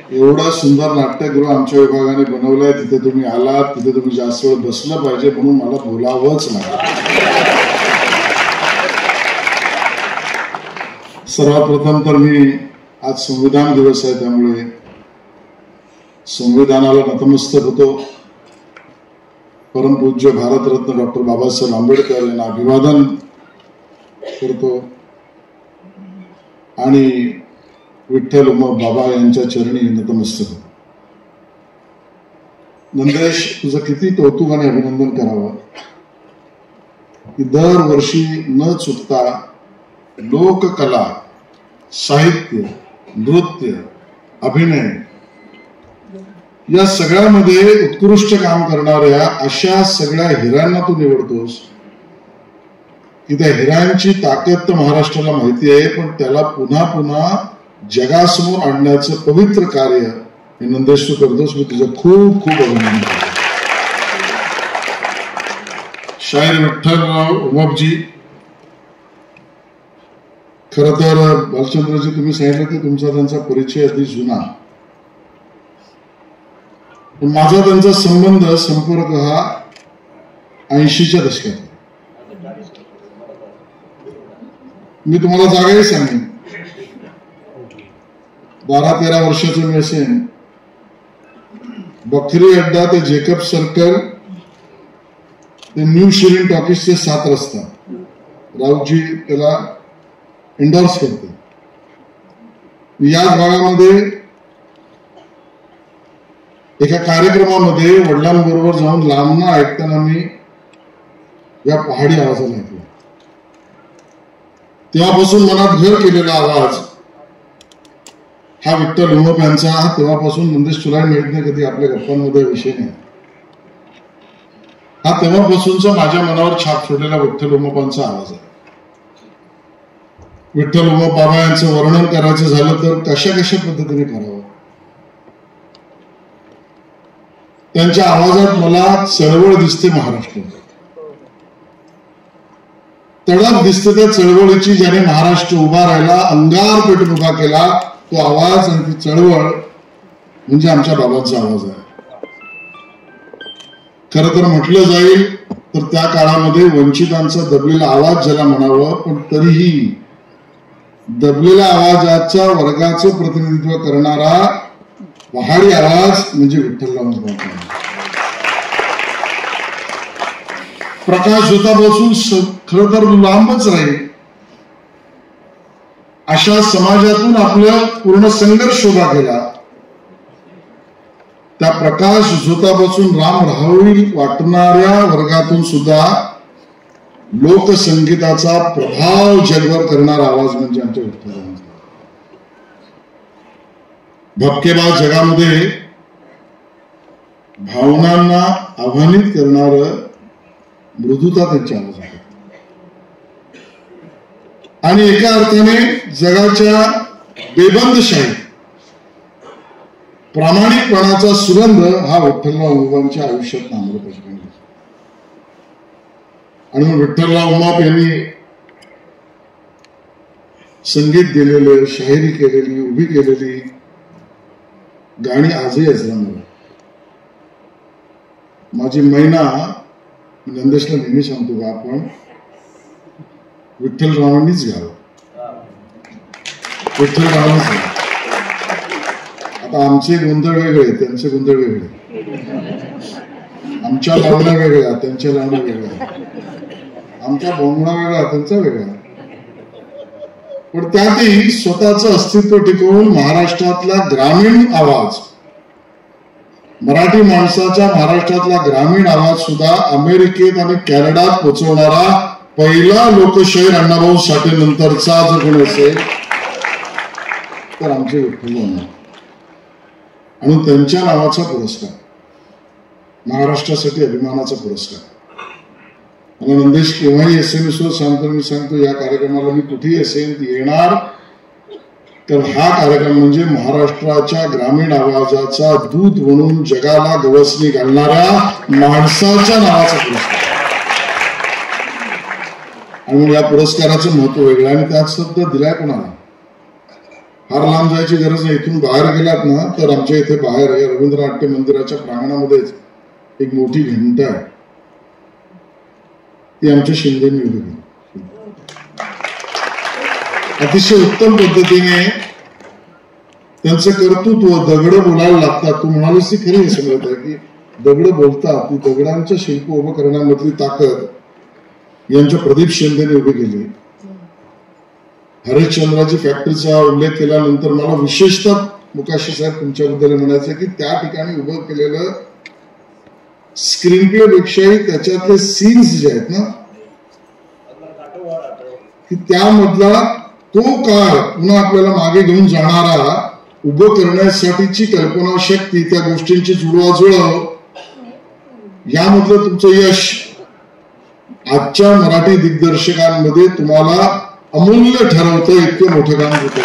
एवढा सुंदर नाट्यगृह आमच्या विभागाने बनवलंय, तिथे तुम्ही आलात, तिथे तुम्ही जास्त वेळ बसलं पाहिजे म्हणून मला बोलावंच नाही. सर्वात प्रथम तर मी आज संविधान दिवस आहे, त्यामुळे संविधानाला नतमस्तक होतो. परमपूज्य भारतरत्न डॉक्टर बाबासाहेब आंबेडकर यांना अभिवादन करतो आणि विठ्ठल उमप बाबा यांच्या चरणी नतमस्तक होतो. नंदेश, तुझं किती कौतुक आणि अभिनंदन करावं की दरवर्षी न चुकता लोककला, साहित्य, नृत्य, अभिनय या सगळ्यामध्ये उत्कृष्ट काम करणाऱ्या अशा सगळ्या हिऱ्यांना तू निवडतोस की त्या हिऱ्यांची ताकद तर महाराष्ट्राला माहिती आहे, पण त्याला पुन्हा पुन्हा जगासमोर आणण्याचं पवित्र कार्य हे नंदेश तू करतोस. मी तुझं खूप खूप अभिनंदन करतो. शाहीर विठ्ठलराव उमपजी, खर तर भालचंद्रजी तुम्ही सांगितलं की तुमचा त्यांचा परिचय अगदी जुना, पण माझा त्यांचा संपर्क हा 80च्या दशकात. मी तुम्हाला जागाही सांगेन, 12-13 वर्षाचं मी असेन. बखरी अड्डा ते जेकब सर्कल ते न्यू शिरीन टॉकीज ते 7 रस्ता, राऊतजी त्याला एंडोर्स करते. याच भागामध्ये एका कार्यक्रमामध्ये वडिलांबरोबर जाऊन लांबना ऐकताना मी या पहाडी आवाजाला ऐकला. तेव्हापासून मनात घर केलेला आवाज हा विठ्ठल उमप यांचा. तेव्हापासून नंदेश तुला मिळत नाही कधी आपल्या गप्पांमध्ये विषय नाही. हा तेव्हापासूनचा माझ्या मनावर छाप सोडलेला विठ्ठल उमपांचा आवाज आहे. विठ्ठल उमप बाबा यांचं वर्णन करायचं झालं तर कशा कशा पद्धतीने करावं. त्यांच्या आवाजात मला चळवळ दिसते, महाराष्ट्रात तडप दिसते. त्या चळवळीची ज्याने महाराष्ट्र उभा राहिला, अंगार पेटून उभा केला, तो आवाज आणि ती चळवळ म्हणजे आमच्या बाबांचा आवाज आहे. खरं तर म्हटलं जाईल तर त्या काळामध्ये वंचितांचा दबलेला आवाज ज्याला म्हणावं, पण तरीही दबलेल्या आवाजाच्या वर्गाचं प्रतिनिधित्व करणारा पहाडी आवाज म्हणजे विठ्ठलराव उमप. प्रकाश झोतापासून खरं तर लांबच राहील अशा समाजातून आपला पूर्ण संघर्ष उभा केला. त्या प्रकाश झोतापासून राम राहावी वाटणाऱ्या वर्गातून सुद्धा लोकसंगीताचा प्रभाव जगभर करणारा आवाज म्हणजे आमच्या विठ्ठलरावांचा. भपकेबाज जगामध्ये भावनांना आव्हानित करणार मृदुता त्यांच्या आवाज आहे. आणि एका अर्थाने जगाच्या बेबंदशाही प्रामाणिकपणाचा सुगंध हा विठ्ठलराव उमपांच्या आयुष्यात नांदला पाहिजे. आणि मग विठ्ठलराव उमप यांनी संगीत दिलेलं, शाहिरी केलेली, उभी केलेली गाणी आजही अजरामर. माझी मैना नंदेशला नेहमी सांगतो का आपण विठ्ठलरावांनीच घ्यावं, विठ्ठलरावांनीच घ्यावं. आता आमचे गोंधळ वेगळे, त्यांचे गोंधळ वेगळे, आमच्या लावण्या वेगळ्या, त्यांच्या लावण्या वेगळ्या, आमचा भोंगडा वेगळा, त्यांचा वेगळा, पण त्यातही स्वतःचं अस्तित्व टिकवून महाराष्ट्रातला ग्रामीण आवाज, मराठी माणसाच्या महाराष्ट्रातला ग्रामीण आवाज सुद्धा अमेरिकेत आणि कॅनडात पोहोचवणारा पहिला लोकशाहीर अण्णाभाऊ साठे नंतरचा जर कोणी असेल तर आमचे विठ्ठल. आणि त्यांच्या नावाचा पुरस्कार महाराष्ट्रासाठी अभिमानाचा पुरस्कार. आणि नंदेश केव्हाही SMS वर सांगतो, मी सांगतो या कार्यक्रमाला मी कुठेही असेल येणार, तर हा कार्यक्रम म्हणजे महाराष्ट्राच्या ग्रामीण आवाजाचा दूध म्हणून जगाला गवसणी घालणाऱ्या माणसाच्या नावाचा पुरस्कार. आणि मग या पुरस्काराचं महत्व वेगळं. आणि त्यात शब्द दिलाय कोणाला? फार लांब जायची गरज नाही. इथून बाहेर गेलात ना तर आमच्या इथे बाहेर या रवींद्र नाट्य मंदिराच्या प्रांगणामध्येच एक मोठी घंटा आहे, ती आमच्या शिंदेंनी उभी केली. अतिशय उत्तम पद्धतीने त्यांचं कर्तृत्व. दगड बोलायला लागतात. तू म्हणालीस ती खरी समजत आहे की दगड बोलतात. ती दगडांचं शिल्प उभं करण्यामधली ताकद यांच्या प्रदीप शिंदेने उभी केली. हरिश्चंद्राची फॅक्टरीचा उल्लेख केल्यानंतर मला विशेषतः मुकाशी साहेब तुमच्याबद्दल म्हणायचं की त्या ठिकाणी उभं केलेलं स्क्रीन प्ले पेक्षाही त्याच्यातले सीन्स जे आहेत ना, की त्यामधला तो काळ पुन्हा आपल्याला मागे घेऊन जाणारा, उभं करण्यासाठीची कल्पना शक्ती, त्या गोष्टींची जुळवाजुळव, यामधलं तुमचं यश आजच्या मराठी दिग्दर्शकांमध्ये तुम्हाला अमूल्य ठरवतं. इतकं मोठं काम होतं.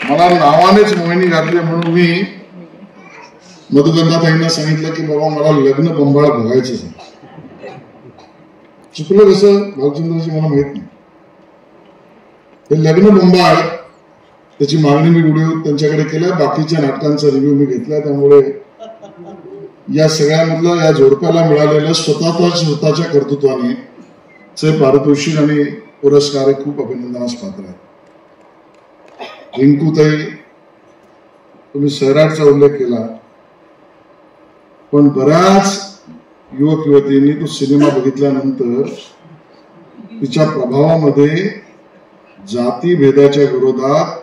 मला नावानेच मोहिनी घातली म्हणून मी मधुगंधाताईंना सांगितलं की बाबा मला लग्न बंबाळ बघायचंच आहे. चुकलं कसं भालचंद्रजी मला माहित नाही. हे लग्न बंबाळ त्याची मागणी मी व्हिडिओ त्यांच्याकडे केला. बाकीच्या नाटकांचा रिव्ह्यू मी घेतला. त्यामुळे या सगळ्यामधलं या जोडप्याला मिळालेलं स्वतःच्या कर्तृत्वाने पारितोषिक आणि पुरस्कार खूप अभिनंदनास पात्र आहेत. रिंकूताई, तुम्ही सैराटचा उल्लेख केला, पण बऱ्याच युवक युवतींनी तो सिनेमा बघितल्यानंतर तिच्या प्रभावामध्ये जातीभेदाच्या विरोधात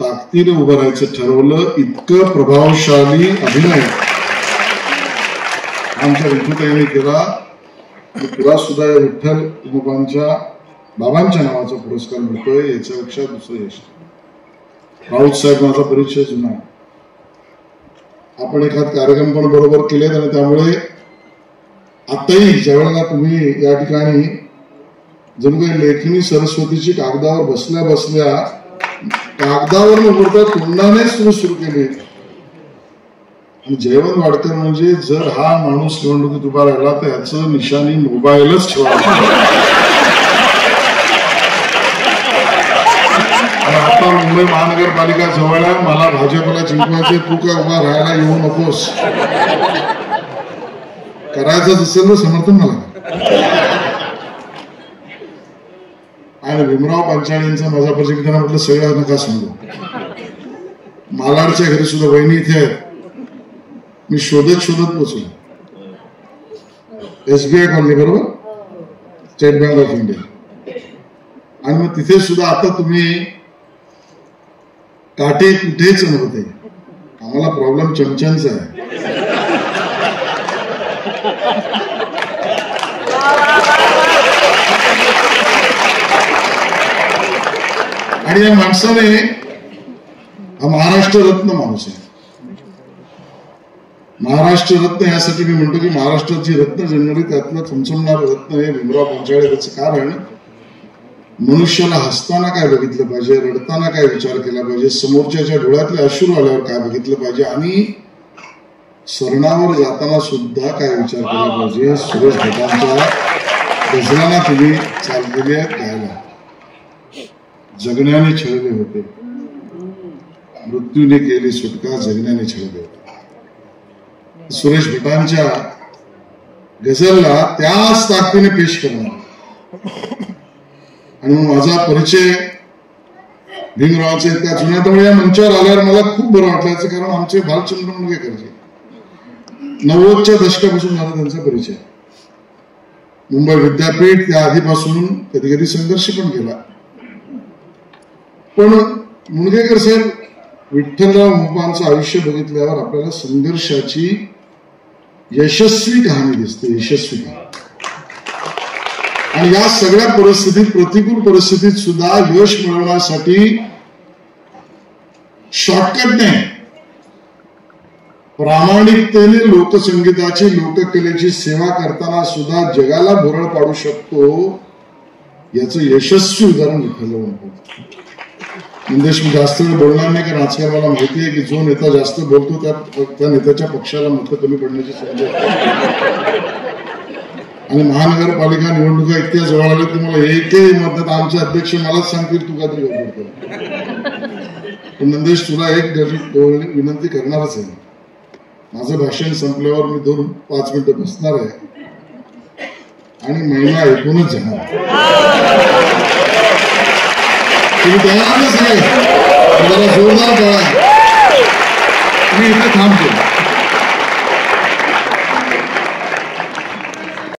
ताकदीने उभं राहायचं ठरवलं. इतकं प्रभावशाली अभिनय आमच्या रिंकूताईंनी केला. तुला सुद्धा या विठ्ठल बाबांच्या नावाचा पुरस्कार मिळतोय, याच्यापेक्षा दुसरं यश. राऊत साहेब माझा परिचय जुना, आपण एखाद कार्यक्रम पण बरोबर केलेत आणि त्यामुळे आताही ज्यावेळेला तुम्ही या ठिकाणी जणू काही लेखनी सरस्वतीची कागदावर बसल्या बसल्या कागदावर न बोलता तोंडानेच तुम्ही सुरू केली. आणि जयवंत वाडकर म्हणजे जर हा माणूस निवडणुकीत उभा राहिला तर याचं निशाणी मोबाईलच ठेवायचं. आता मुंबई महानगरपालिका जवळ आहे, मला भाजपला जिंकवायचे, तू काय उभा राहायला येऊ नकोस. करायचं असेल तर समर्थन मला. आणि भीमराव पांचाळेंचा माझा परिचय त्यांना म्हटलं सगळं नका सांगू. मालाडच्या घरी सुद्धा वहिनी इथे आहेत. मी शोधत पोचलो. SBI कॉलनी बरोबर, स्टेट बँक ऑफ इंडिया. आणि मग तिथे सुद्धा आता तुम्ही काटे कुठेच नव्हते. आम्हाला प्रॉब्लेम चमच्यांचा आहे. आणि या माणसाने हा महाराष्ट्र रत्न माणूस आहे. महाराष्ट्र रत्न यासाठी मी म्हणतो की महाराष्ट्राची रत्न जनरली त्यातलं चमचमणारं रत्न हे भीमराव पांचाळे. त्याचं कारण मनुष्याला हसताना काय बघितलं पाहिजे, रडताना काय विचार केला पाहिजे, समोरच्याच्या डोळ्यातले अश्रू आल्यावर काय बघितलं पाहिजे आणि सरणावर जाताना सुद्धा काय विचार केला पाहिजे. सुरेश भटांच्या गझलांना तुम्ही चाललेली आहे गायला. जगण्याने छळले होते, मृत्यूने केली सुटका, जगण्याने छळले होते. सुरेश भटांच्या गझलला त्याच ताकदीने पेश करणार. आणि मग माझा परिचय भीमरावचे त्या जुन्या, त्यामुळे या मंचावर आल्यावर मला खूप बरं वाटायचं. कारण आमचे भालचंद्र मुंडगेकरजी 90च्या दशकापासून झाला त्यांचा परिचय. मुंबई विद्यापीठ त्या आधीपासून कधी कधी संघर्ष पण केला. पण मुंडगेकर साहेब, विठ्ठलराव मोपांचं आयुष्य बघितल्यावर आपल्याला संघर्षाची यशस्वी कहाणी दिसते. यशस्वी कहाणी. आणि या सगळ्या परिस्थितीत, प्रतिकूल परिस्थितीत सुद्धा यश मिळवण्यासाठी शॉर्टकट नाही, प्रामाणिकतेने लोकसंगीताची, लोककलेची सेवा करताना सुद्धा जगाला भोरळ पाडू शकतो. याचं यशस्वी उदाहरण विठ्ठलराव मोपे. मंदेश, मी जास्त वेळ बोलणार नाही कारण आजकाल मला माहिती आहे की जो नेता जास्त बोलतो त्या नेत्याच्या पक्षाला मतं कमी पडण्याची संधी. आणि महानगरपालिका निवडणुका इतक्या जवळ आल्या तुम्हाला एकही मतदार आमचे अध्यक्ष मलाच सांगतील तू काहीतरी करतो. नंदेश तुला एक विनंती करणारच आहे. माझं भाषण संपल्यावर मी 2-5 मिनिटं बसणार आहे आणि महिला ऐकूनच जाणार. तुम्ही तयारच आहे. जोरदार करा.